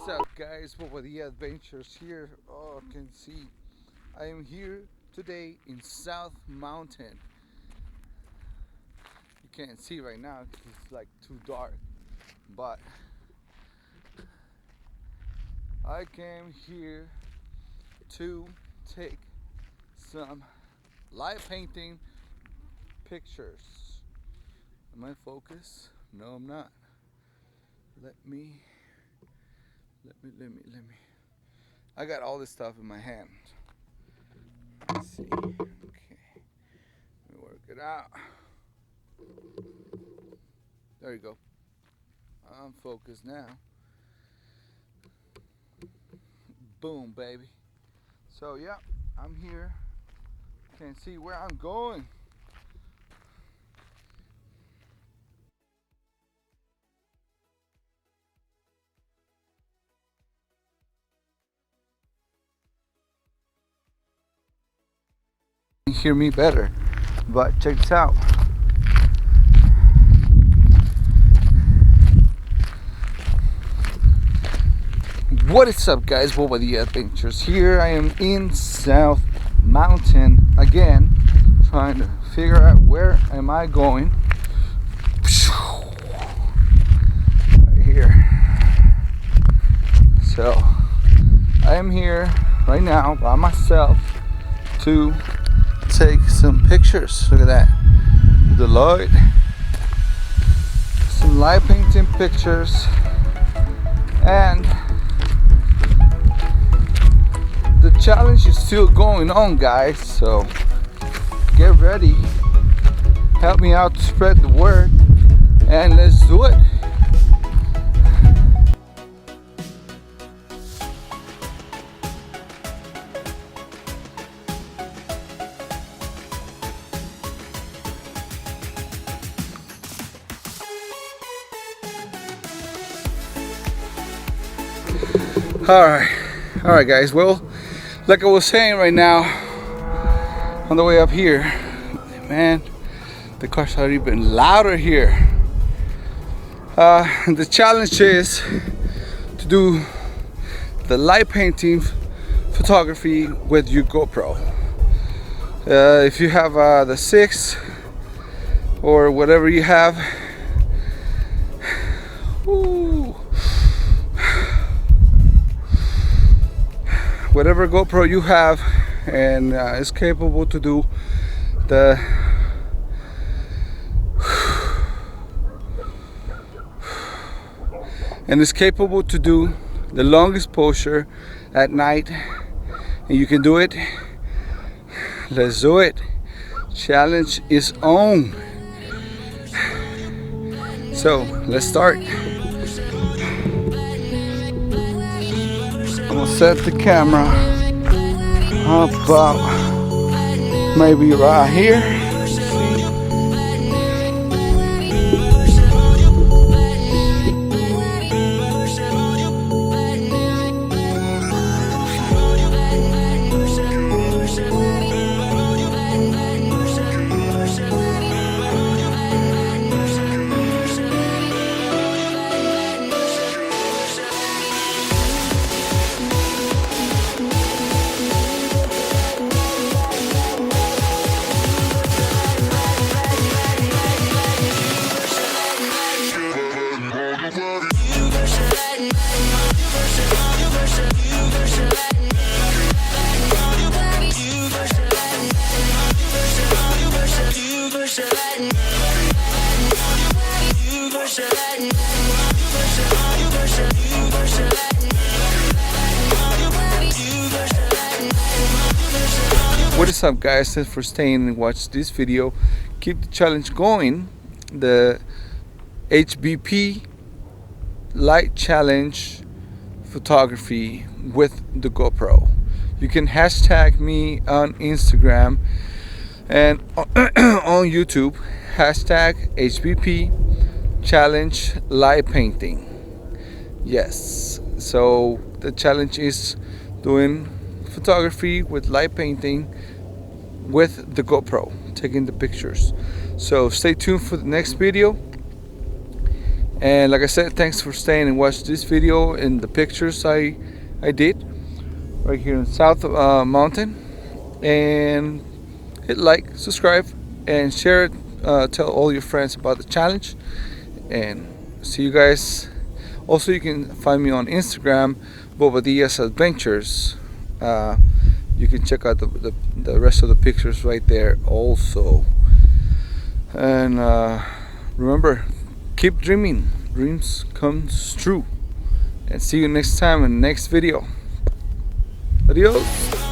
up, guys? What the adventures here? Oh, you can see I am here today in South Mountain. You can't see right now because it's like too dark, but I came here to take some live painting pictures. Am I focused? No, I'm not. Let me. I got all this stuff in my hand. Let's see. Okay. Let me work it out. There you go. I'm focused now. Boom, baby. So, yeah, I'm here. Can't see where I'm going. You hear me better, but check this out. What is up, guys? What the adventures? Here I am in South Mountain again, trying to figure out where am I going. Right here. So I am here right now by myself to take some pictures. Look at that. The light. Some light painting pictures. And the challenge is still going on, guys, so get ready, help me out to spread the word, and let's do it. All right guys, well, like I was saying right now, on the way up here, man, the cars are even louder here. The challenge is to do the light painting photography with your GoPro. If you have the 6 or whatever you have, whatever GoPro you have, and is capable to do the long exposure at night, and you can do it. Let's do it. Challenge is on. So let's start. I'm gonna set the camera about maybe right here. What is up, guys? Thanks for staying and watch this video. Keep the challenge going. The HBP light challenge photography with the GoPro. You can hashtag me on Instagram and on YouTube, hashtag HBP challenge light painting. Yes, so the challenge is doing photography with light painting with the GoPro, taking the pictures. So stay tuned for the next video, And like I said, thanks for staying and watch this video and the pictures I did right here in South Mountain. And hit like, subscribe, and share it. Tell all your friends about the challenge, and see you guys. Also, you can find me on Instagram, Bobadillas Adventures. You can check out the rest of the pictures right there also. And remember, keep dreaming. Dreams comes true. And see you next time in the next video. Adios.